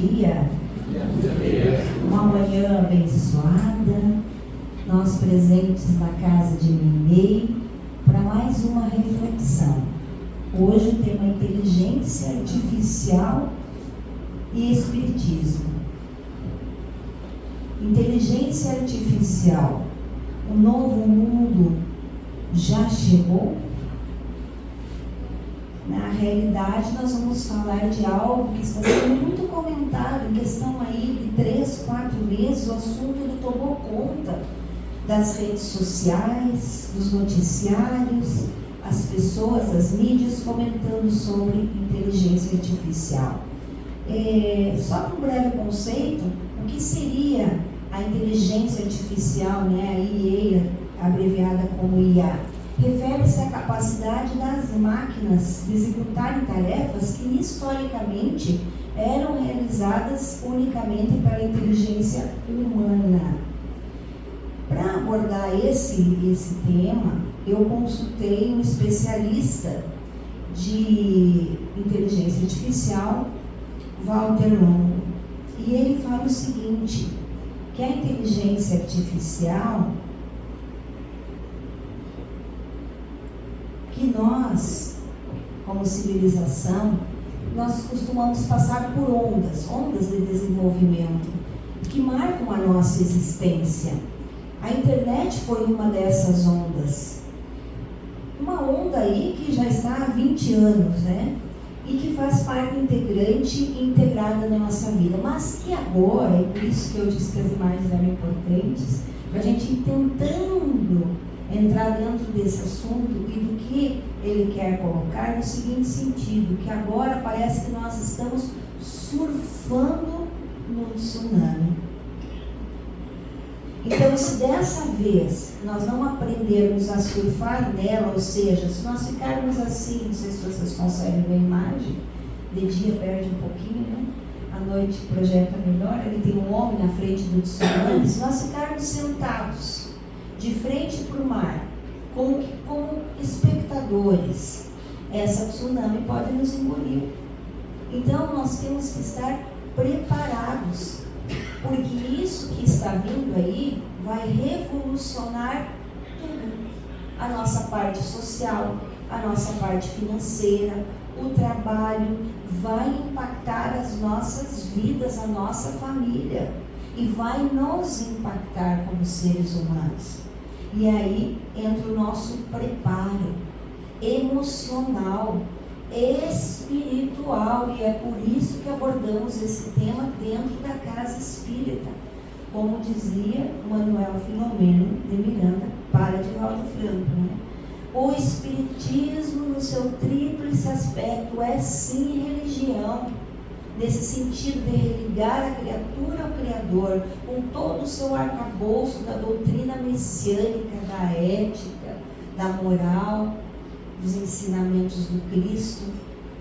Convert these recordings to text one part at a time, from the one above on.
dia. Uma manhã abençoada. Nós presentes na casa de Mimei para mais uma reflexão. Hoje o tema é inteligência artificial e espiritismo. Inteligência artificial. O novo mundo já chegou? Na realidade, nós vamos falar de algo que está sendo muito comentado, em questão aí de 3, 4 meses, o assunto ele tomou conta das redes sociais, dos noticiários, as pessoas, as mídias comentando sobre inteligência artificial. Só para um breve conceito, o que seria a inteligência artificial, né, a IA, abreviada como IA? Refere-se à capacidade das máquinas de executarem tarefas que historicamente eram realizadas unicamente pela inteligência humana. Para abordar esse tema, eu consultei um especialista de inteligência artificial, Walter Longo, e ele fala o seguinte, que a inteligência artificial, que nós, como civilização, nós costumamos passar por ondas de desenvolvimento, que marcam a nossa existência. A internet foi uma dessas ondas. Uma onda aí que já está há 20 anos, né? E que faz parte integrante e integrada na nossa vida. Mas que agora, é por isso que eu disse que as imagens eram importantes, para a gente ir tentando entrar dentro desse assunto e do que ele quer colocar no seguinte sentido, que agora parece que nós estamos surfando no tsunami. Então, se dessa vez nós não aprendermos a surfar nela, ou seja, se nós ficarmos assim, não sei se vocês conseguem ver a imagem, de dia perde um pouquinho, né? À noite projeta melhor, ali tem um homem na frente do tsunami, se nós ficarmos sentados de frente para o mar, como espectadores, essa tsunami pode nos engolir. Então, nós temos que estar preparados, porque isso que está vindo aí vai revolucionar tudo. A nossa parte social, a nossa parte financeira, o trabalho, vai impactar as nossas vidas, a nossa família, e vai nos impactar como seres humanos. E aí entra o nosso preparo emocional, espiritual, e é por isso que abordamos esse tema dentro da casa espírita, como dizia Manuel Filomeno de Miranda para Divaldo Franco, né? O espiritismo no seu tríplice aspecto é sim religião, nesse sentido de religar a criatura ao Criador, com todo o seu arcabouço da doutrina messiânica, da ética, da moral, dos ensinamentos do Cristo.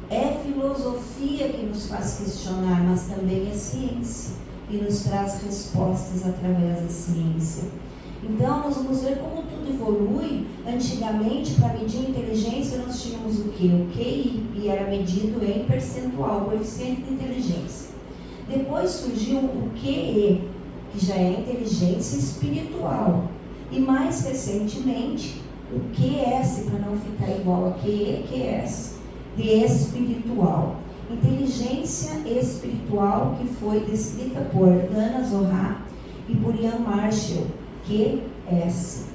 É filosofia que nos faz questionar, mas também é ciência, e nos traz respostas através da ciência. Então, nós vamos ver como tudo evolui. Antigamente, para medir a inteligência, nós tínhamos o quê? O QI, e era medido em percentual, coeficiente de inteligência. Depois surgiu o QE, que já é inteligência espiritual. E mais recentemente, o QS, para não ficar igual a QE, QS, de espiritual. Inteligência espiritual, que foi descrita por Dana Zohar e por Ian Marshall, QS.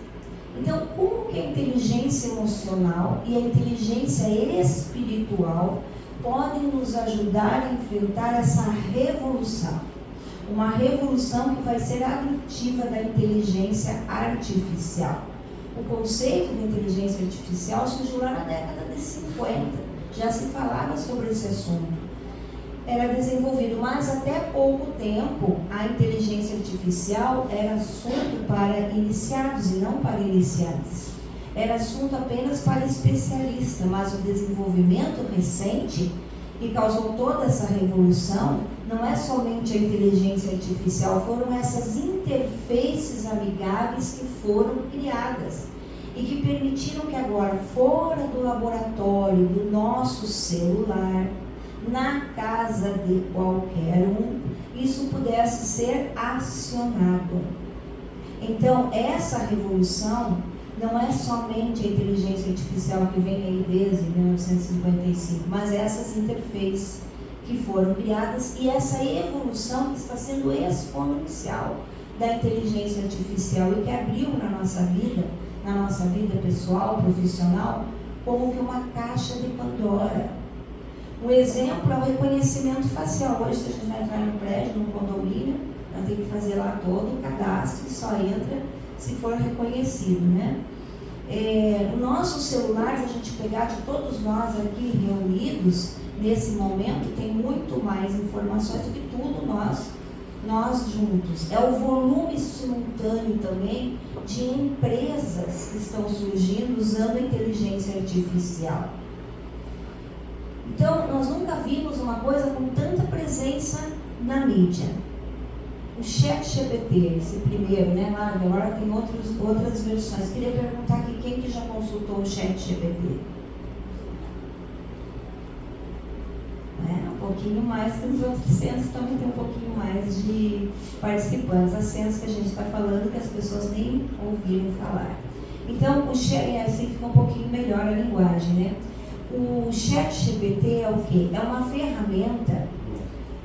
Então, como que a inteligência emocional e a inteligência espiritual podem nos ajudar a enfrentar essa revolução? Uma revolução que vai ser abdutiva da inteligência artificial. O conceito de inteligência artificial surgiu lá na década de 50. Já se falava sobre esse assunto. Era desenvolvido, mas até pouco tempo a inteligência artificial era assunto para iniciados e não para iniciantes. Era assunto apenas para especialistas, mas o desenvolvimento recente que causou toda essa revolução não é somente a inteligência artificial, foram essas interfaces amigáveis que foram criadas e que permitiram que agora, fora do laboratório, do nosso celular, na casa de qualquer um, isso pudesse ser acionado. Então, essa revolução não é somente a inteligência artificial que vem aí desde 1955, mas essas interfaces que foram criadas e essa evolução que está sendo exponencial da inteligência artificial e que abriu na nossa vida pessoal, profissional, como que uma caixa de Pandora. Um exemplo é o reconhecimento facial. Hoje, se a gente vai entrar no prédio, num condomínio, nós temos que fazer lá todo o cadastro e só entra se for reconhecido, né? Nossos celulares, a gente pegar de todos nós aqui reunidos, nesse momento, tem muito mais informações do que tudo nós juntos. É o volume simultâneo também de empresas que estão surgindo usando a inteligência artificial. Então, nós nunca vimos uma coisa com tanta presença na mídia. O ChatGPT, esse primeiro, né? Agora tem outras versões. Queria perguntar aqui quem que já consultou o ChatGPT. Um pouquinho mais que os outros centros também tem um pouquinho mais de participantes. As centros que a gente está falando que as pessoas nem ouviram falar. Então, o chat, assim fica um pouquinho melhor a linguagem, né? O ChatGPT é o quê? É uma ferramenta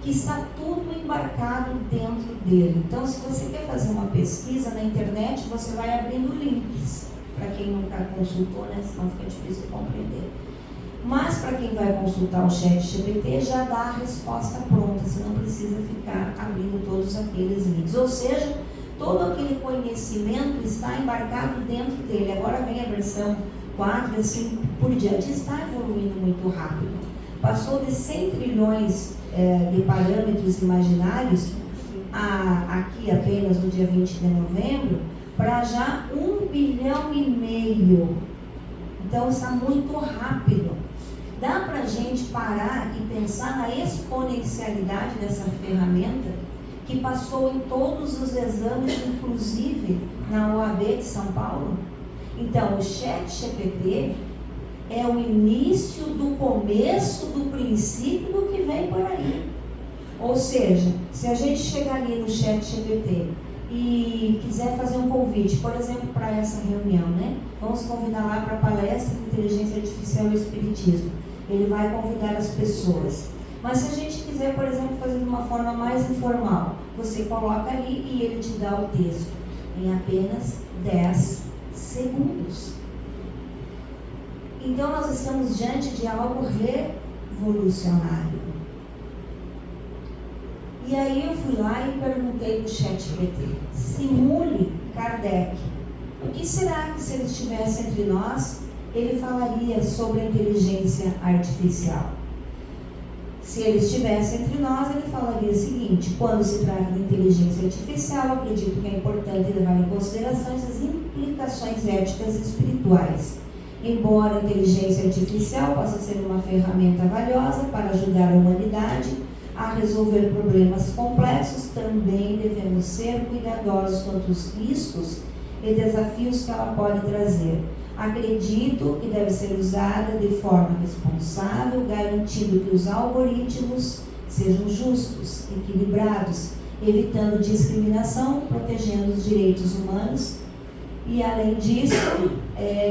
que está tudo embarcado dentro dele. Então, se você quer fazer uma pesquisa na internet, você vai abrindo links, para quem nunca consultou, né? Senão fica difícil de compreender. Mas, para quem vai consultar o ChatGPT, já dá a resposta pronta, você não precisa ficar abrindo todos aqueles links. Ou seja, todo aquele conhecimento está embarcado dentro dele. Agora vem a versão 4, assim por diante, está evoluindo muito rápido. Passou de 100 trilhões de parâmetros imaginários aqui apenas no dia 20 de novembro, para já 1,5 bilhão. Então está muito rápido. Dá para a gente parar e pensar na exponencialidade dessa ferramenta que passou em todos os exames, inclusive na OAB de São Paulo? Então, o ChatGPT é o início do começo do princípio do que vem por aí. Ou seja, se a gente chegar ali no ChatGPT e quiser fazer um convite, por exemplo, para essa reunião, né? Vamos convidar lá para a palestra de Inteligência Artificial e Espiritismo. Ele vai convidar as pessoas. Mas se a gente quiser, por exemplo, fazer de uma forma mais informal, você coloca ali e ele te dá o texto em apenas 10 segundos. Então nós estamos diante de algo revolucionário. E aí eu fui lá e perguntei no ChatGPT, simule Kardec. O que será que se ele estivesse entre nós, ele falaria sobre a inteligência artificial? Se ele estivesse entre nós, ele falaria o seguinte: quando se trata de inteligência artificial, acredito que é importante levar em consideração essas implicações éticas e espirituais. Embora a inteligência artificial possa ser uma ferramenta valiosa para ajudar a humanidade a resolver problemas complexos, também devemos ser cuidadosos quanto aos riscos e desafios que ela pode trazer. Acredito que deve ser usada de forma responsável, garantindo que os algoritmos sejam justos, equilibrados, evitando discriminação, protegendo os direitos humanos. E, além disso,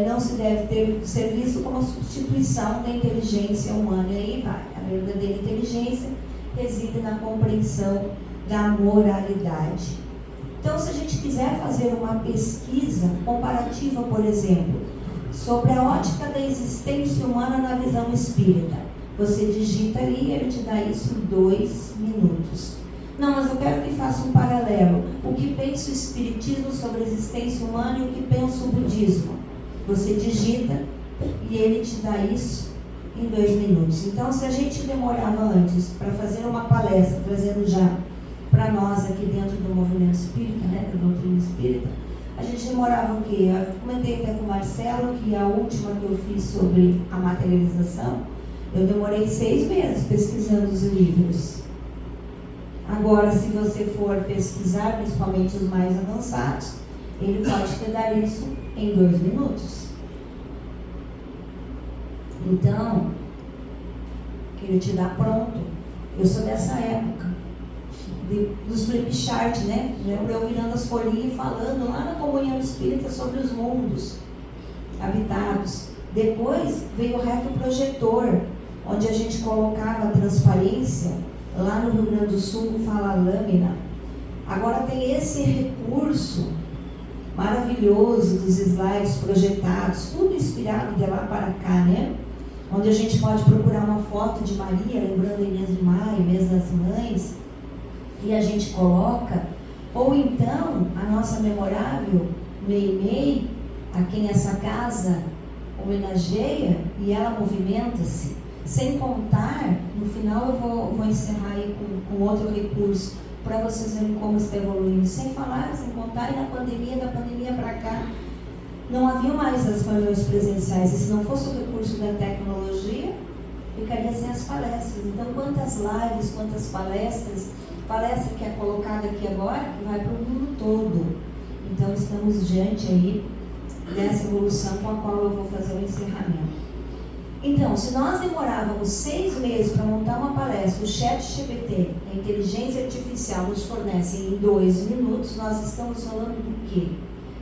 não se deve ser visto como substituição da inteligência humana. E aí vai. A verdadeira inteligência reside na compreensão da moralidade. Então, se a gente quiser fazer uma pesquisa comparativa, por exemplo, sobre a ótica da existência humana na visão espírita, você digita ali e ele te dá isso em 2 minutos. Não, mas eu quero que faça um paralelo. O que pensa o espiritismo sobre a existência humana e o que pensa o budismo? Você digita e ele te dá isso em 2 minutos. Então, se a gente demorava antes para fazer uma palestra, trazendo já para nós aqui dentro do movimento espírita, né, da doutrina espírita, a gente demorava o quê? Eu comentei até com o Marcelo que a última que eu fiz sobre a materialização, eu demorei 6 meses pesquisando os livros. Agora, se você for pesquisar, principalmente os mais avançados, ele pode te dar isso em 2 minutos. Então, ele te dá pronto. Eu sou dessa época. dos flip chart, né? Eu virando as folhinhas e falando lá na comunhão espírita sobre os mundos habitados. Depois veio o retroprojetor, onde a gente colocava a transparência. Lá no Rio Grande do Sul fala lâmina. Agora tem esse recurso maravilhoso dos slides projetados, tudo inspirado de lá para cá, né? Onde a gente pode procurar uma foto de Maria, lembrando em mês de maio, mês das mães, e a gente coloca, ou então a nossa memorável Meimei, a quem essa casa homenageia, e ela movimenta-se, sem contar, no final eu vou encerrar aí com outro recurso, para vocês verem como está evoluindo, sem falar, sem contar, e na pandemia, da pandemia para cá, não havia mais as reuniões presenciais, e se não fosse o recurso da tecnologia, ficaria sem as palestras. Então, quantas lives, quantas palestra que é colocada aqui agora, que vai para o mundo todo. Então, estamos diante aí dessa evolução com a qual eu vou fazer o encerramento. Então, se nós demorávamos 6 meses para montar uma palestra, o ChatGPT, a inteligência artificial, nos fornece em 2 minutos, nós estamos falando do quê?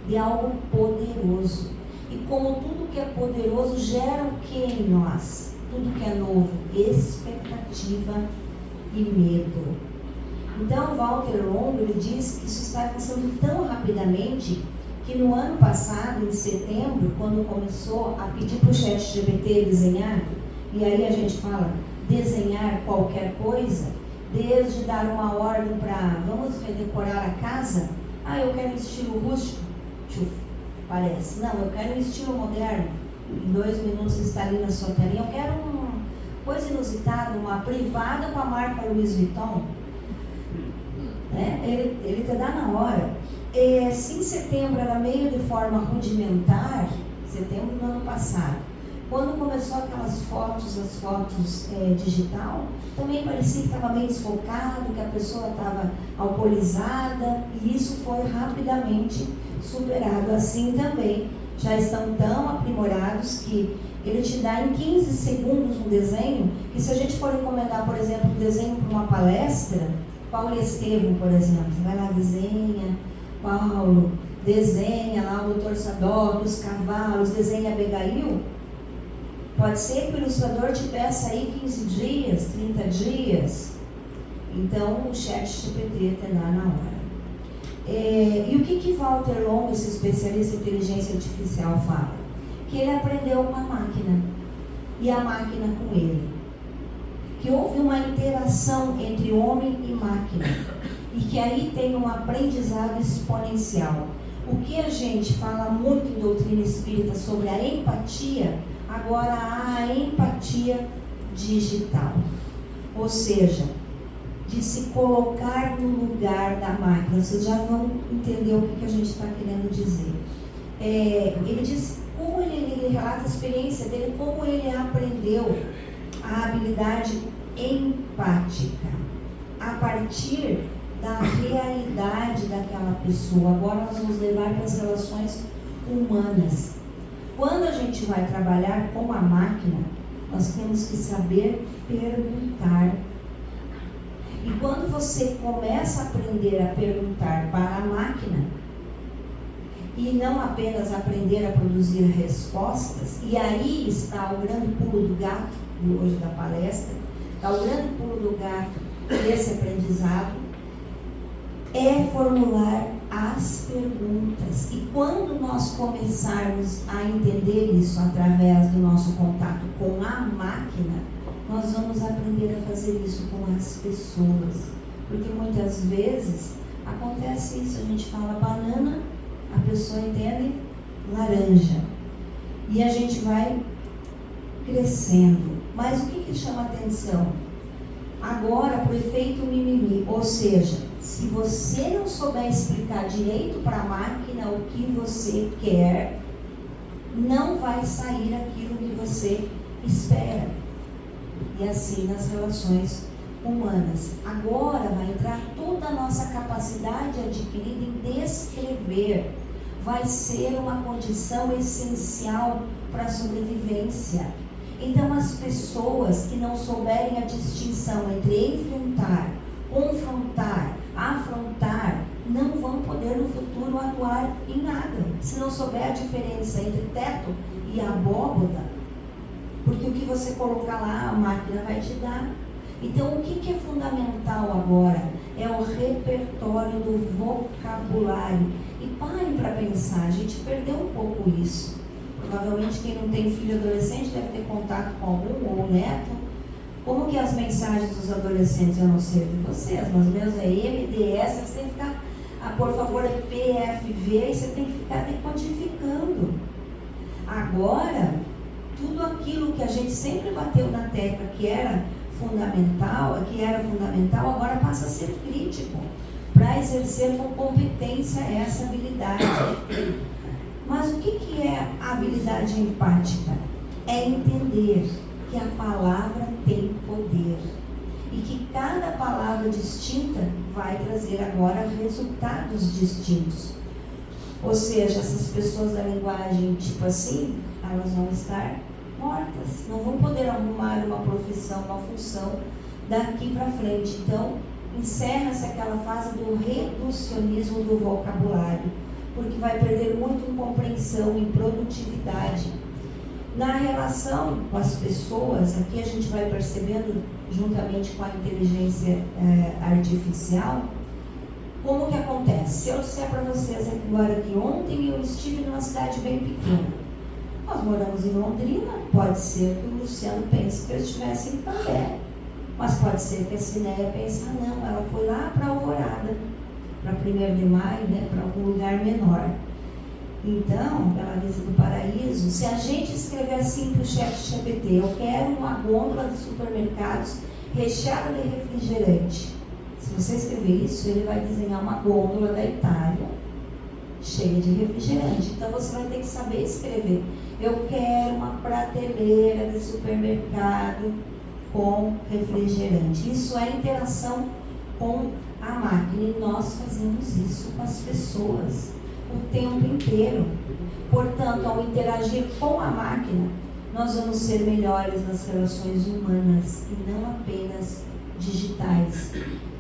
De algo poderoso. E como tudo que é poderoso gera o que em nós? Tudo que é novo, expectativa e medo. Então, Walter Longo, ele diz que isso está avançando tão rapidamente que no ano passado, em setembro, quando começou a pedir para o ChatGPT desenhar, e aí a gente fala desenhar qualquer coisa, desde dar uma ordem para vamos redecorar a casa, eu quero estilo rústico, parece, não, eu quero um estilo moderno, em 2 minutos está ali na sua telinha, eu quero uma coisa inusitada, uma privada com a marca Louis Vuitton, né? Ele te dá na hora. Se em setembro era meio de forma rudimentar, setembro do ano passado, quando começou aquelas fotos, as fotos digital, também parecia que estava meio desfocado, que a pessoa estava alcoolizada, e isso foi rapidamente superado. Assim também, já estão tão aprimorados que ele te dá em 15 segundos um desenho, que se a gente for encomendar, por exemplo, um desenho para uma palestra, Paulo Estevam, por exemplo, você vai lá, desenha, Paulo, desenha lá o Dr. Sadoc, os cavalos, desenha Abigail. Pode ser que o ilustrador te peça aí 15 dias, 30 dias. Então, o ChatGPT te dá na hora. E o que Walter Longo, esse especialista em inteligência artificial, fala? Que ele aprendeu com a máquina e a máquina com ele. Que houve uma interação entre homem e máquina e que aí tem um aprendizado exponencial. O que a gente fala muito em doutrina espírita sobre a empatia, agora há a empatia digital. Ou seja, de se colocar no lugar da máquina. Vocês já vão entender o que a gente está querendo dizer. Ele diz como ele relata a experiência dele, como ele aprendeu a habilidade empática a partir da realidade daquela pessoa. Agora nós vamos levar para as relações humanas. Quando a gente vai trabalhar com a máquina, nós temos que saber perguntar. E quando você começa a aprender a perguntar para a máquina, e não apenas aprender a produzir respostas, e aí está o grande pulo do gato, de hoje da palestra, está o grande pulo do gato desse aprendizado, é formular as perguntas. E quando nós começarmos a entender isso através do nosso contato com a máquina, nós vamos aprender a fazer isso com as pessoas. Porque muitas vezes acontece isso, a gente fala banana, a pessoa entende laranja. E a gente vai crescendo. Mas o que chama atenção? Agora, para o efeito mimimi, ou seja, se você não souber explicar direito para a máquina o que você quer, não vai sair aquilo que você espera. E assim nas relações humanas. Agora vai entrar toda a nossa capacidade adquirida em descrever. Vai ser uma condição essencial para a sobrevivência. Então, as pessoas que não souberem a distinção entre enfrentar, confrontar não atuar em nada, se não souber a diferença entre teto e abóboda, porque o que você colocar lá, a máquina vai te dar. Então, o que é fundamental agora é o repertório do vocabulário. E pare para pensar, a gente perdeu um pouco isso. Provavelmente quem não tem filho adolescente deve ter contato com algum ou neto. Como que as mensagens dos adolescentes, eu não sei de vocês, mas meus é MDS, você tem que ficar, por favor, é PFV, e você tem que ficar decodificando. Agora, tudo aquilo que a gente sempre bateu na tecla que era fundamental, agora passa a ser crítico, para exercer com competência essa habilidade. Mas o que é a habilidade empática? É entender que a palavra tem poder e que cada palavra distinta vai trazer agora resultados distintos. Ou seja, essas pessoas da linguagem tipo assim, elas vão estar mortas, não vão poder arrumar uma profissão, uma função daqui para frente. Então, encerra-se aquela fase do reducionismo do vocabulário, porque vai perder muito em compreensão, em produtividade. Na relação com as pessoas, aqui a gente vai percebendo, juntamente com a inteligência artificial, como que acontece. Se eu disser para vocês agora que ontem eu estive numa cidade bem pequena, nós moramos em Londrina, pode ser que o Luciano pense que eu estivesse em Cambé, mas pode ser que a Cineia pense, não, ela foi lá para Alvorada, para 1º de Maio, né, para algum lugar menor. Então, Bela Vista do Paraíso, se a gente escrever assim para o ChatGPT, eu quero uma gôndola de supermercados recheada de refrigerante. Se você escrever isso, ele vai desenhar uma gôndola da Itália cheia de refrigerante. Então, você vai ter que saber escrever. Eu quero uma prateleira de supermercado com refrigerante. Isso é interação com a máquina e nós fazemos isso com as pessoas o tempo inteiro. Portanto, ao interagir com a máquina, nós vamos ser melhores nas relações humanas e não apenas digitais.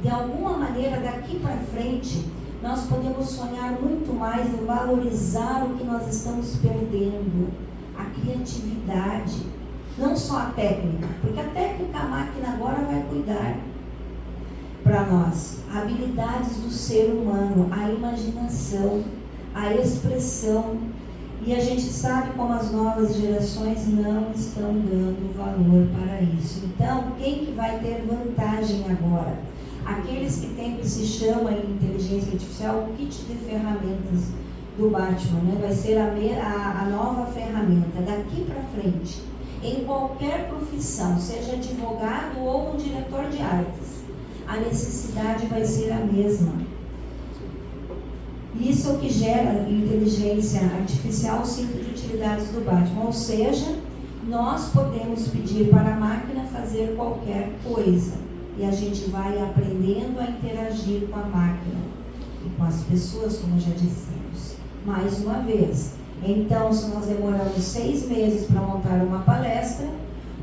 De alguma maneira, daqui para frente, nós podemos sonhar muito mais em valorizar o que nós estamos perdendo, a criatividade, não só a técnica, porque a técnica a máquina agora vai cuidar para nós, habilidades do ser humano, a imaginação, a expressão, e a gente sabe como as novas gerações não estão dando valor para isso. Então, quem que vai ter vantagem agora? Aqueles que têm, que se chama em inteligência artificial, o kit de ferramentas do Batman, né? Vai ser a nova ferramenta daqui para frente, em qualquer profissão, seja advogado ou um diretor de artes, a necessidade vai ser a mesma. Isso é o que gera inteligência artificial, o cinto de utilidades do Batman, ou seja, nós podemos pedir para a máquina fazer qualquer coisa e a gente vai aprendendo a interagir com a máquina e com as pessoas, como já dissemos. Mais uma vez, então, se nós demoramos 6 meses para montar uma palestra,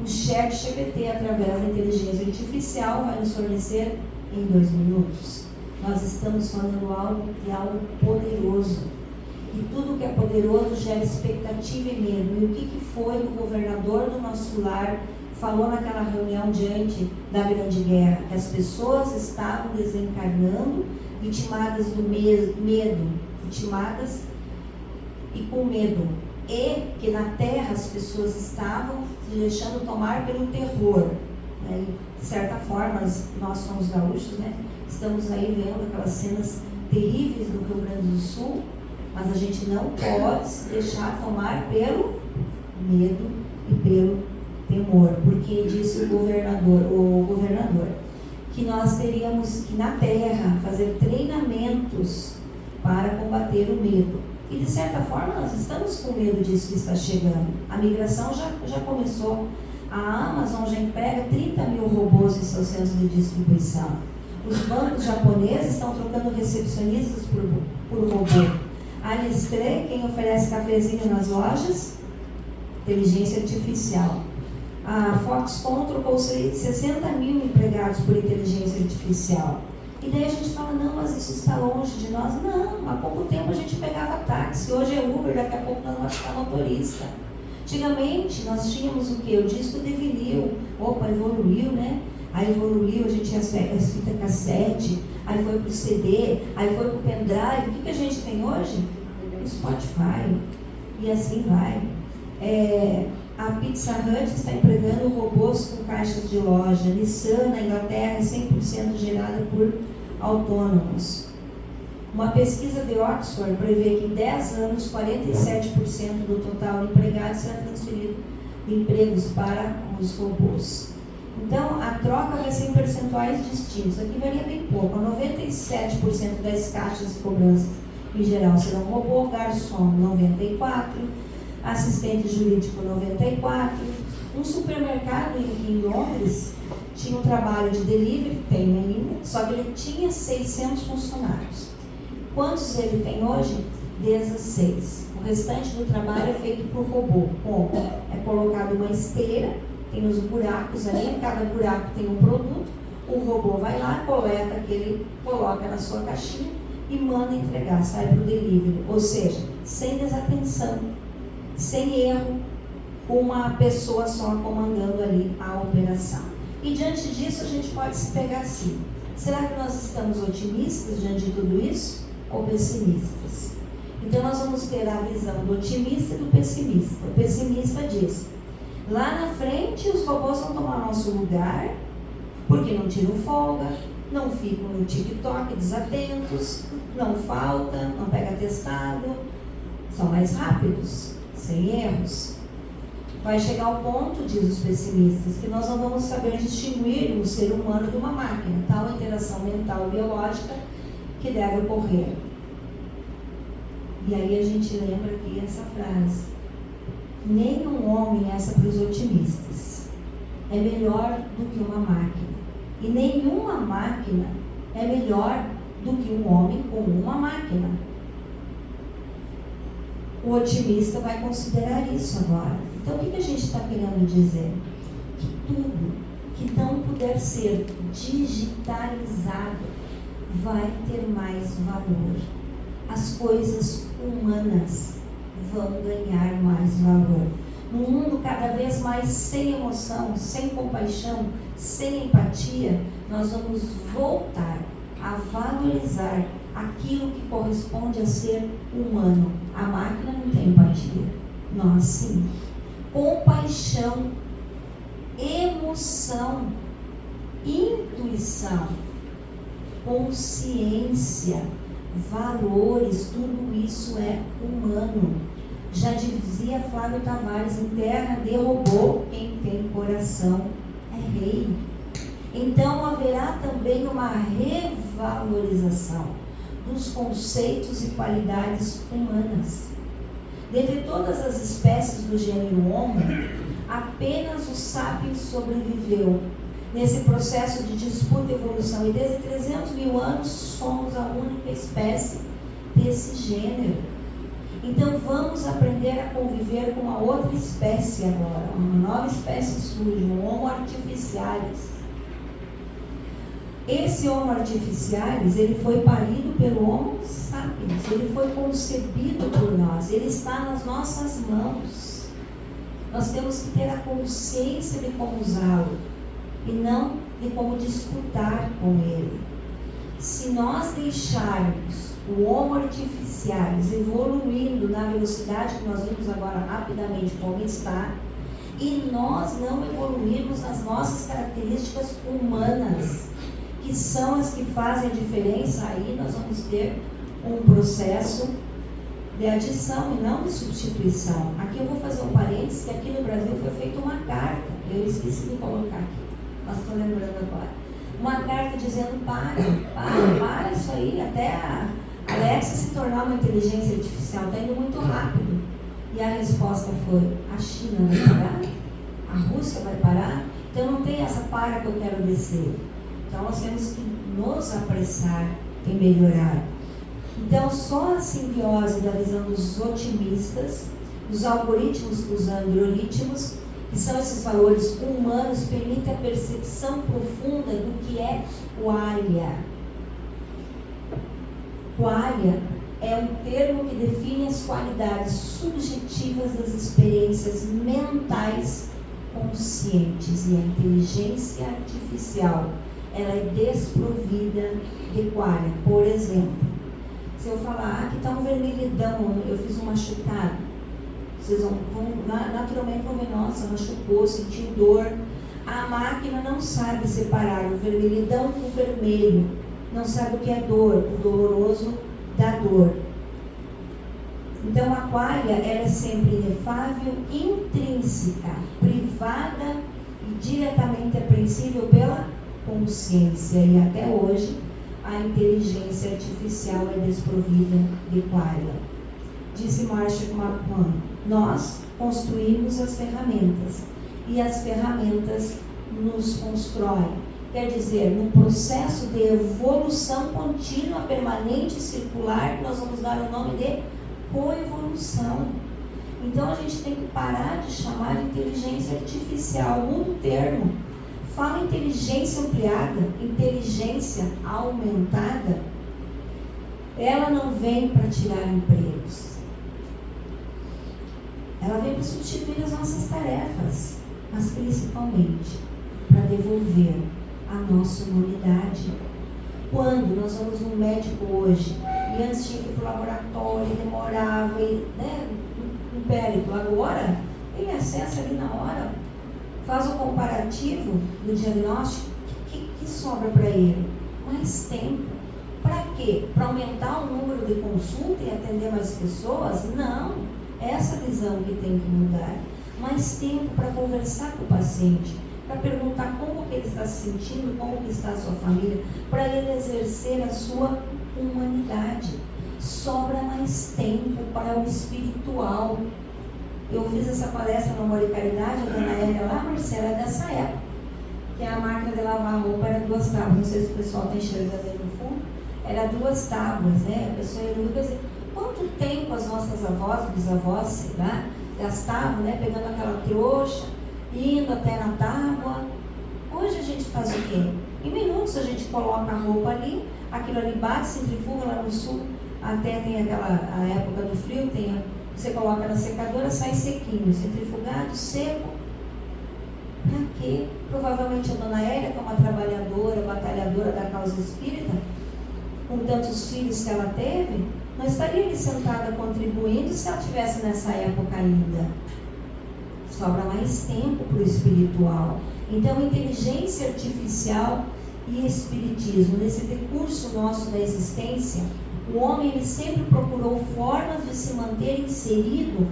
o ChatGPT, através da inteligência artificial, vai nos fornecer em 2 minutos. Nós estamos falando algo poderoso. E tudo que é poderoso gera expectativa e medo. E o que foi o governador do nosso lar falou naquela reunião diante da Grande Guerra? Que as pessoas estavam desencarnando, vitimadas do medo, vitimadas e com medo. E que na Terra as pessoas estavam se deixando tomar pelo terror. Né? De certa forma, nós somos gaúchos, né? Estamos aí vendo aquelas cenas terríveis do Rio Grande do Sul, mas a gente não pode se deixar tomar pelo medo e pelo temor, porque disse o governador, que nós teríamos que na Terra fazer treinamentos para combater o medo. E de certa forma nós estamos com medo disso que está chegando. A migração já começou. A Amazon já emprega 30 mil robôs em seus centros de distribuição. Os bancos japoneses estão trocando recepcionistas por robô. A Nestlé, quem oferece cafezinho nas lojas, inteligência artificial. A Foxconn trocou 60 mil empregados por inteligência artificial. E daí a gente fala, não, mas isso está longe de nós. Não, há pouco tempo a gente pegava táxi, hoje é Uber, daqui a pouco nós vamos ficar motorista. Antigamente nós tínhamos o quê? O disco de vinil. Opa, evoluiu, né? Aí evoluiu, a gente tinha as fitas cassete, aí foi pro CD, aí foi pro pendrive. O que a gente tem hoje? O Spotify. E assim vai. A Pizza Hut está empregando robôs com caixas de loja. Nissan, na Inglaterra, é 100% gerada por autônomos. Uma pesquisa de Oxford prevê que em 10 anos, 47% do total de empregados será transferido de empregos para os robôs. Então, a troca vai ser em percentuais distintos. Aqui varia bem pouco. 97% das caixas de cobrança, em geral, serão robô, garçom 94%, assistente jurídico 94%. Um supermercado em Londres tinha um trabalho de delivery, tem ainda, só que ele tinha 600 funcionários. Quantos ele tem hoje? 16. O restante do trabalho é feito por robô. Como? É colocado uma esteira, tem os buracos ali, cada buraco tem um produto, o robô vai lá, coleta aquele, coloca na sua caixinha e manda entregar, sai para o delivery. Ou seja, sem desatenção, sem erro, uma pessoa só comandando ali a operação. E diante disso a gente pode se pegar assim: será que nós estamos otimistas diante de tudo isso ou pessimistas? Então nós vamos ter a visão do otimista e do pessimista. O pessimista diz: lá na frente os robôs vão tomar nosso lugar, porque não tiram folga, não ficam no TikTok desatentos, não falta, não pega atestado, são mais rápidos, sem erros. Vai chegar ao ponto, diz os pessimistas, que nós não vamos saber distinguir um ser humano de uma máquina, tal interação mental e biológica que deve ocorrer. E aí a gente lembra aqui essa frase: nenhum homem, essa para os otimistas, é melhor do que uma máquina. E nenhuma máquina é melhor do que um homem com uma máquina. O otimista vai considerar isso agora. Então, o que a gente está querendo dizer? Que tudo que não puder ser digitalizado vai ter mais valor. As coisas humanas vão ganhar mais valor. Num mundo cada vez mais sem emoção, sem compaixão, sem empatia, nós vamos voltar a valorizar aquilo que corresponde a ser humano. A máquina não tem empatia, nós sim. Compaixão, emoção, intuição, consciência, valores, tudo isso é humano. Já dizia Flávio Tavares: em terra de robô, quem tem coração é rei. Então haverá também uma revalorização dos conceitos e qualidades humanas. Dentre todas as espécies do gênero Homo, apenas o Sapiens sobreviveu nesse processo de disputa e evolução, e desde 300 mil anos somos a única espécie desse gênero. Então vamos aprender a conviver com uma outra espécie agora, uma nova espécie surge, um Homo artificialis. Esse Homo artificialis, ele foi parido pelo Homo sapiens, ele foi concebido por nós, ele está nas nossas mãos. Nós temos que ter a consciência de como usá-lo e não de como disputar com ele. Se nós deixarmos o Homo artificialis evoluindo na velocidade que nós vimos agora rapidamente como está, e nós não evoluirmos nas nossas características humanas, que são as que fazem a diferença, aí nós vamos ter um processo de adição e não de substituição. Aqui eu vou fazer um parênteses, que aqui no Brasil foi feita uma carta, eu esqueci de colocar aqui, mas estou lembrando agora. Uma carta dizendo: para isso aí, até a Alexa se tornar uma inteligência artificial, está indo muito rápido. E a resposta foi: a China vai parar? A Rússia vai parar? Então não tem essa para que eu quero descer. Então nós temos que nos apressar em melhorar. Então só a simbiose da visão dos otimistas, dos algoritmos, dos androritmos, que são esses valores humanos, permite a percepção profunda do que é o alha. Qualia é um termo que define as qualidades subjetivas das experiências mentais conscientes, e a inteligência artificial, ela é desprovida de qualia. Por exemplo, se eu falar, aqui está um vermelhidão, eu fiz um machucado, vocês naturalmente vão ver, nossa, machucou, sentiu dor. A máquina não sabe separar o vermelhidão do vermelho, não sabe o que é dor, o doloroso da dor. Então a qualia, ela é sempre inefável, intrínseca, privada e diretamente apreensível pela consciência. E até hoje a inteligência artificial é desprovida de qualia. Disse Marshall McLuhan, nós construímos as ferramentas e as ferramentas nos constroem. Quer dizer, no processo de evolução contínua, permanente e circular, nós vamos dar o nome de coevolução. Então a gente tem que parar de chamar de inteligência artificial, muda o termo. Fala inteligência ampliada, inteligência aumentada. Ela não vem para tirar empregos. Ela vem para substituir as nossas tarefas, mas principalmente para devolver a nossa humanidade. Quando nós vamos num médico hoje, e antes tinha que ir para o laboratório, demorava, um périplo, agora ele acessa ali na hora, faz o comparativo do diagnóstico, que sobra para ele? Mais tempo. Para quê? Para aumentar o número de consulta e atender mais pessoas? Não, essa visão que tem que mudar. Mais tempo para conversar com o paciente, para perguntar como que ele está se sentindo, como que está a sua família, para ele exercer a sua humanidade. Sobra mais tempo para o espiritual. Eu fiz essa palestra no Amor e Caridade, a dona Hélia lá, Marcela, é dessa época, que a máquina de lavar roupa era 2 tábuas, não sei se o pessoal está enxergando aí no fundo, era 2 tábuas, né? A pessoa ia dizer, quanto tempo as nossas avós, bisavós, sei lá, gastavam, né? Pegando aquela trouxa, indo até na tábua. Hoje a gente faz o quê? Em minutos a gente coloca a roupa ali, aquilo ali bate, centrifuga lá no sul, até tem a época do frio, você coloca na secadora, sai sequinho, centrifugado, seco. Para quê? Provavelmente a dona Hélia, que é uma trabalhadora, batalhadora da causa espírita, com tantos filhos que ela teve, não estaria ali sentada contribuindo se ela estivesse nessa época ainda. Sobra mais tempo para o espiritual. Então, inteligência artificial e espiritismo, nesse decurso nosso da existência, o homem ele sempre procurou formas de se manter inserido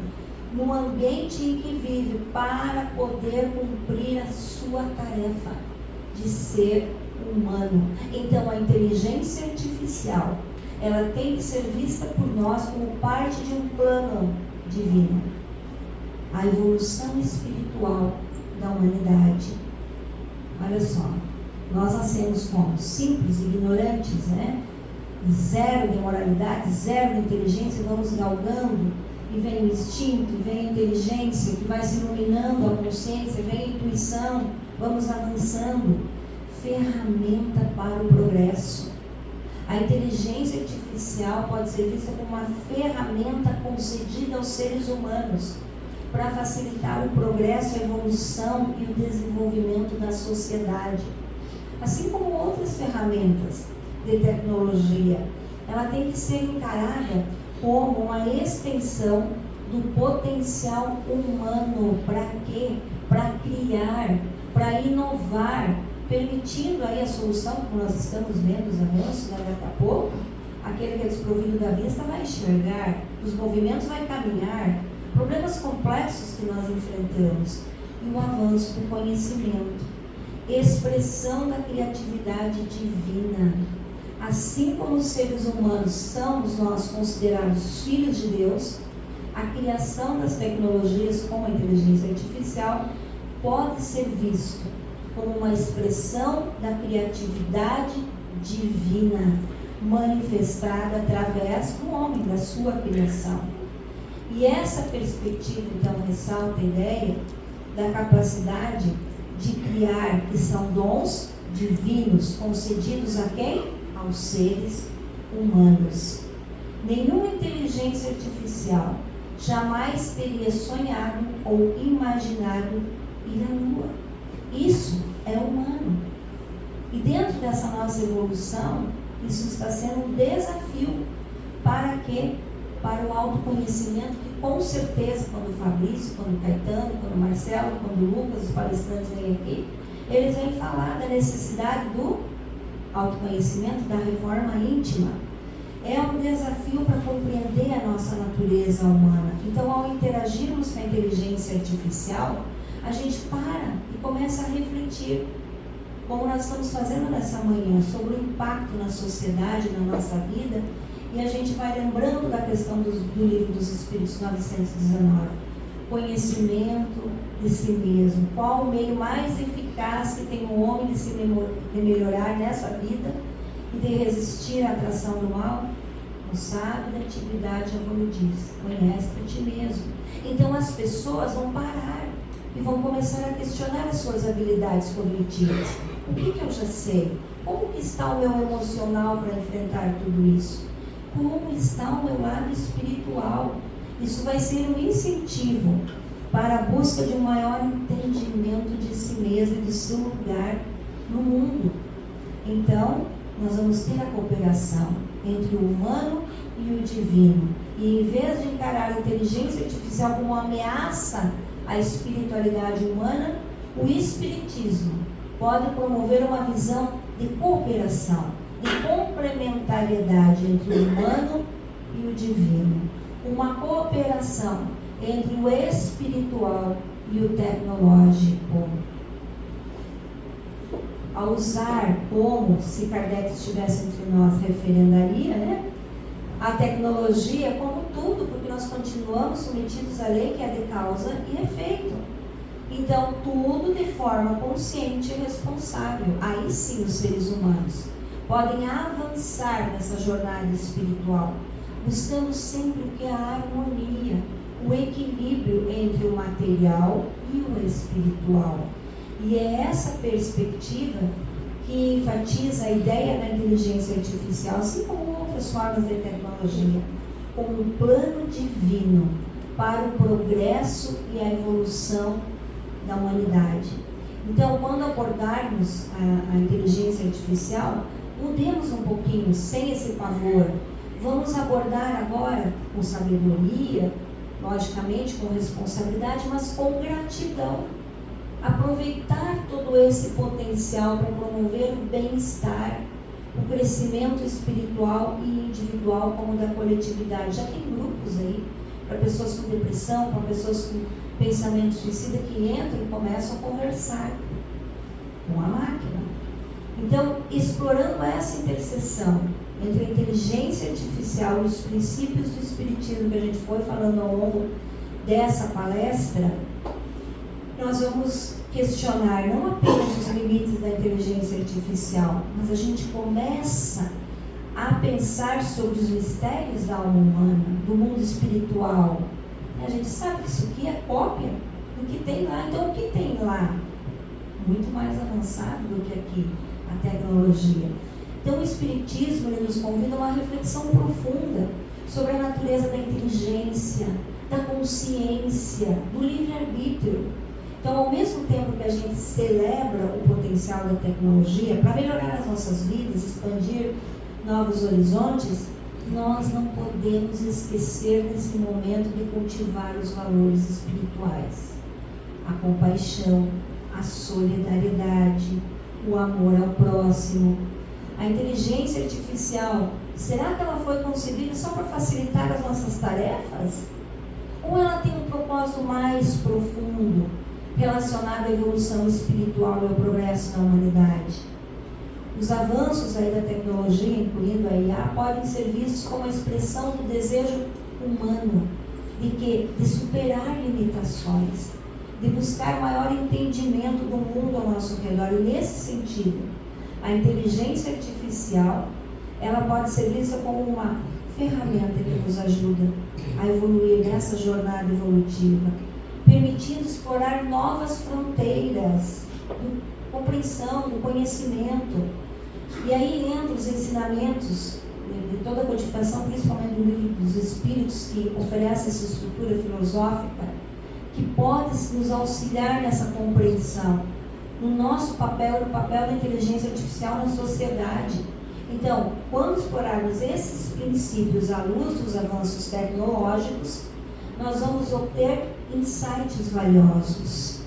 no ambiente em que vive para poder cumprir a sua tarefa de ser humano. Então a inteligência artificial, ela tem que ser vista por nós como parte de um plano divino. A evolução espiritual da humanidade. Olha só, nós nascemos como? Simples, ignorantes, né? Zero de moralidade, zero de inteligência, vamos galgando, e vem o instinto, e vem a inteligência, que vai se iluminando a consciência, vem a intuição, vamos avançando. Ferramenta para o progresso. A inteligência artificial pode ser vista como uma ferramenta concedida aos seres humanos para facilitar o progresso, a evolução e o desenvolvimento da sociedade. Assim como outras ferramentas de tecnologia, ela tem que ser encarada como uma extensão do potencial humano. Para quê? Para criar, para inovar, permitindo aí a solução, como nós estamos vendo os avanços, né? Daqui a pouco, aquele que é desprovido da vista vai enxergar, os movimentos vai caminhar, problemas complexos que nós enfrentamos, e o avanço do conhecimento, expressão da criatividade divina. Assim como os seres humanos somos nós considerados filhos de Deus, a criação das tecnologias como a inteligência artificial pode ser visto como uma expressão da criatividade divina manifestada através do homem, da sua criação. E essa perspectiva, então, ressalta a ideia da capacidade de criar, que são dons divinos concedidos a quem? Aos seres humanos. Nenhuma inteligência artificial jamais teria sonhado ou imaginado ir à Lua. Isso é humano. E dentro dessa nossa evolução, isso está sendo um desafio. Para quê? Para o autoconhecimento, que com certeza, quando o Fabrício, quando o Caetano, quando o Marcelo, quando o Lucas, os palestrantes vêm aqui, eles vêm falar da necessidade do autoconhecimento, da reforma íntima. É um desafio para compreender a nossa natureza humana. Então, ao interagirmos com a inteligência artificial, a gente para e começa a refletir, como nós estamos fazendo nessa manhã, sobre o impacto na sociedade, na nossa vida, e a gente vai lembrando da questão do Livro dos Espíritos 919. Conhecimento de si mesmo. Qual o meio mais eficaz que tem o homem de melhorar nessa vida e de resistir à atração do mal? O sábio da atividade evolutiva. Conhece a ti mesmo. Então as pessoas vão parar e vão começar a questionar as suas habilidades cognitivas. O que eu já sei? Como que está o meu emocional para enfrentar tudo isso? Como está o meu lado espiritual? Isso vai ser um incentivo para a busca de um maior entendimento de si mesmo e do seu lugar no mundo. Então, nós vamos ter a cooperação entre o humano e o divino. E em vez de encarar a inteligência artificial como uma ameaça à espiritualidade humana, o espiritismo pode promover uma visão de cooperação, de complementariedade entre o humano e o divino. Uma cooperação entre o espiritual e o tecnológico. Ao usar como, se Kardec estivesse entre nós, referendaria, né? A tecnologia como tudo, porque nós continuamos submetidos à lei que é de causa e efeito. Então, tudo de forma consciente e responsável. Aí sim os seres humanos podem avançar nessa jornada espiritual, buscando sempre o que é a harmonia, o equilíbrio entre o material e o espiritual. E é essa perspectiva que enfatiza a ideia da inteligência artificial, assim como outras formas de tecnologia, como um plano divino para o progresso e a evolução da humanidade. Então, quando abordarmos a inteligência artificial, mudemos um pouquinho, sem esse pavor. Vamos abordar agora com sabedoria, logicamente com responsabilidade, mas com gratidão. Aproveitar todo esse potencial para promover o bem-estar, o crescimento espiritual e individual, como da coletividade. Já tem grupos aí para pessoas com depressão, para pessoas com pensamento suicida, que entram e começam a conversar com a máquina. Então, explorando essa interseção entre a inteligência artificial e os princípios do espiritismo que a gente foi falando ao longo dessa palestra, nós vamos questionar não apenas os limites da inteligência artificial, mas a gente começa a pensar sobre os mistérios da alma humana, do mundo espiritual. A gente sabe que isso aqui é cópia do que tem lá. Então, o que tem lá? Muito mais avançado do que aqui, a tecnologia. Então, o Espiritismo ele nos convida a uma reflexão profunda sobre a natureza da inteligência, da consciência, do livre-arbítrio. Então, ao mesmo tempo que a gente celebra o potencial da tecnologia para melhorar as nossas vidas, expandir novos horizontes, nós não podemos esquecer nesse momento de cultivar os valores espirituais. A compaixão, a solidariedade, o amor ao próximo. A inteligência artificial, será que ela foi concebida só para facilitar as nossas tarefas? Ou ela tem um propósito mais profundo, relacionado à evolução espiritual e ao progresso na humanidade? Os avanços aí da tecnologia, incluindo a IA, podem ser vistos como a expressão do desejo humano de superar limitações, de buscar maior entendimento do mundo ao nosso redor. E nesse sentido, a inteligência artificial, ela pode ser vista como uma ferramenta que nos ajuda a evoluir nessa jornada evolutiva, permitindo explorar novas fronteiras de compreensão, do conhecimento. E aí entram os ensinamentos toda a codificação, principalmente do livro dos Espíritos, que oferece essa estrutura filosófica, que pode nos auxiliar nessa compreensão, no nosso papel, no papel da inteligência artificial na sociedade. Então, quando explorarmos esses princípios à luz dos avanços tecnológicos, nós vamos obter insights valiosos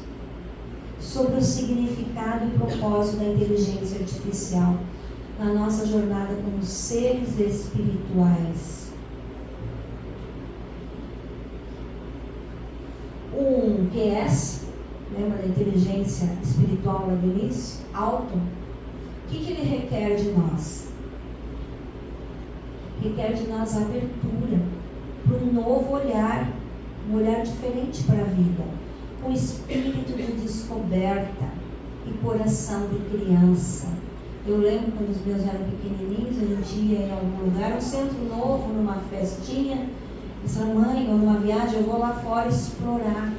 sobre o significado e propósito da inteligência artificial na nossa jornada como seres espirituais. Um QS, lembra da inteligência espiritual lá do início? Alto. O que ele requer de nós? Requer de nós a abertura para um novo olhar, um olhar diferente para a vida, um espírito de descoberta e coração de criança. Eu lembro quando os meus eram pequenininhos, a gente ia em algum lugar, um centro novo, numa festinha, disse, mãe, ou numa viagem, eu vou lá fora explorar.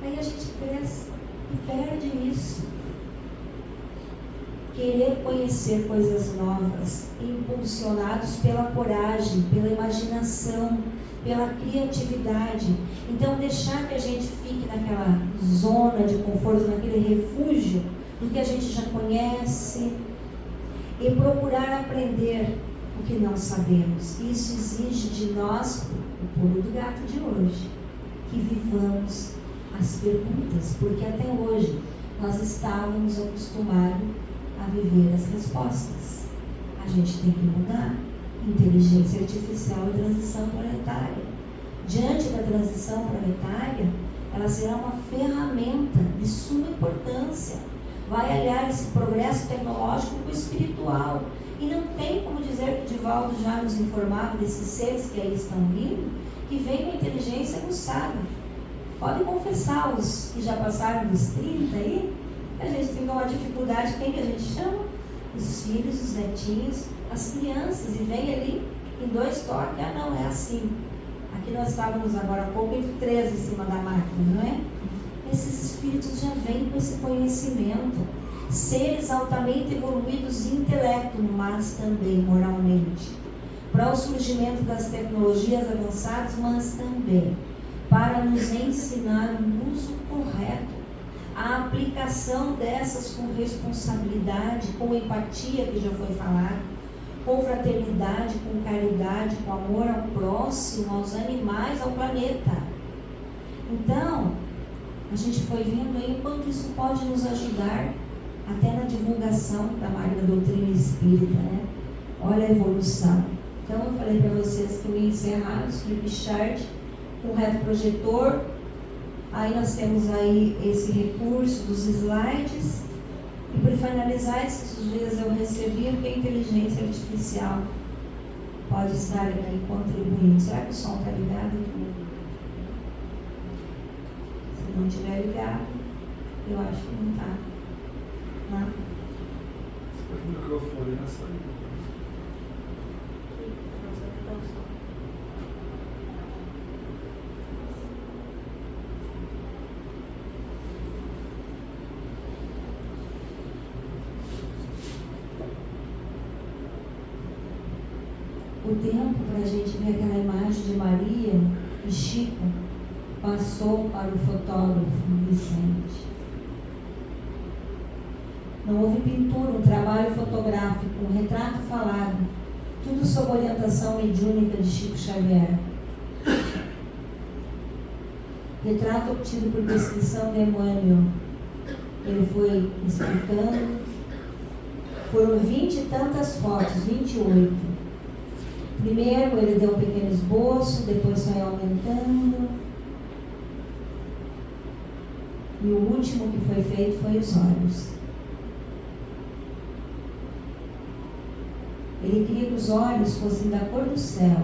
Aí a gente cresce e perde isso. Querer conhecer coisas novas, impulsionados pela coragem, pela imaginação, pela criatividade. Então, deixar que a gente fique naquela zona de conforto, naquele refúgio do que a gente já conhece e procurar aprender o que não sabemos. Isso exige de nós, o pulo do gato de hoje, que vivamos as perguntas, porque até hoje nós estávamos acostumados a viver as respostas. A gente tem que mudar. Inteligência artificial e transição planetária. Diante da transição planetária, ela será uma ferramenta de suma importância. Vai aliar esse progresso tecnológico com o espiritual. E não tem como dizer que o Divaldo já nos informava desses seres que aí estão vindo, que vem com inteligência aguçada. Pode confessar os que já passaram dos 30 aí, a gente tem uma dificuldade, quem que a gente chama? Os filhos, os netinhos, as crianças, e vem ali em 2 toques, não, é assim. Aqui nós estávamos agora há pouco entre 3 em cima da máquina, não é? Esses espíritos já vêm com esse conhecimento, seres altamente evoluídos em intelecto, mas também moralmente, para o surgimento das tecnologias avançadas, mas também para nos ensinar o uso correto, a aplicação dessas com responsabilidade, com empatia, que já foi falado, com fraternidade, com caridade, com amor ao próximo, aos animais, ao planeta. Então, a gente foi vendo aí o quanto isso pode nos ajudar até na divulgação da magna doutrina espírita, né? Olha a evolução. Então, eu falei para vocês que eu ia encerrar os flipchart com retroprojetor. Aí nós temos aí esse recurso dos slides. E para finalizar, esses dias eu recebi o que a inteligência artificial pode estar aqui contribuindo. Será que o som está ligado aqui? Se não estiver ligado, eu acho que não está. Não? O microfone na saída. O tempo para a gente ver aquela imagem de Maria e Chico passou para o fotógrafo Vicente. Não houve pintura, um trabalho fotográfico, um retrato falado, tudo sob orientação mediúnica de Chico Xavier. Retrato obtido por descrição de Emmanuel. Ele foi explicando. Foram 20 e tantas fotos, 28. Primeiro ele deu um pequeno esboço, depois foi aumentando. E o último que foi feito foi os olhos. Ele queria que os olhos fossem da cor do céu.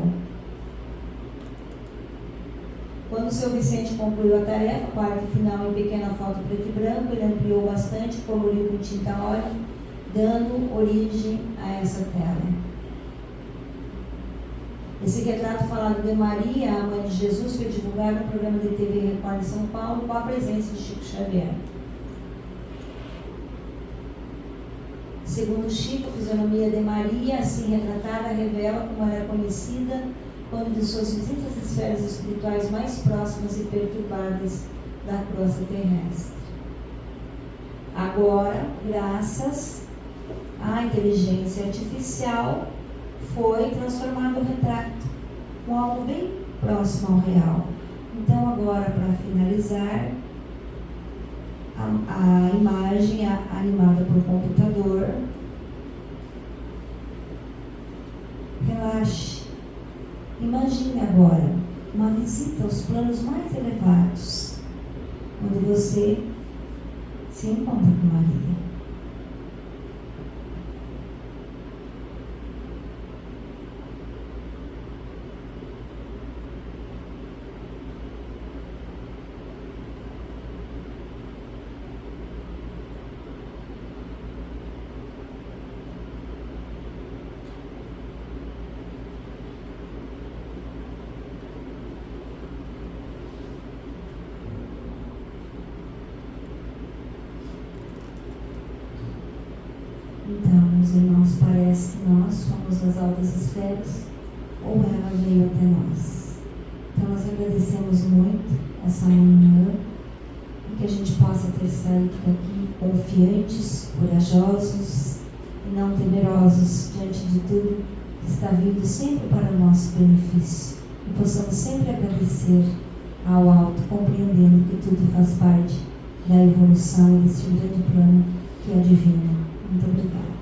Quando o seu Vicente concluiu a tarefa, parte final em pequena foto preto e branco, ele ampliou bastante, coloriu com tinta óleo, dando origem a essa tela. Esse retrato falado de Maria, a mãe de Jesus, foi divulgado no programa de TV Record de São Paulo, com a presença de Chico Xavier. Segundo Chico, a fisionomia de Maria, assim retratada, revela como ela é conhecida quando de suas visitas às esferas espirituais mais próximas e perturbadas da crosta terrestre. Agora, graças à inteligência artificial, foi transformado o retrato com algo bem próximo ao real. Então, agora, para finalizar, a imagem animada por computador. Relaxe. Imagine agora uma visita aos planos mais elevados, onde você se encontra com Maria. Então, meus irmãos, parece que nós somos as altas esferas ou ela veio até nós. Então, nós agradecemos muito essa manhã e que a gente possa ter saído daqui confiantes, corajosos e não temerosos diante de tudo que está vindo sempre para o nosso benefício. E possamos sempre agradecer ao alto, compreendendo que tudo faz parte da evolução deste grande plano que é divino. Muito obrigada.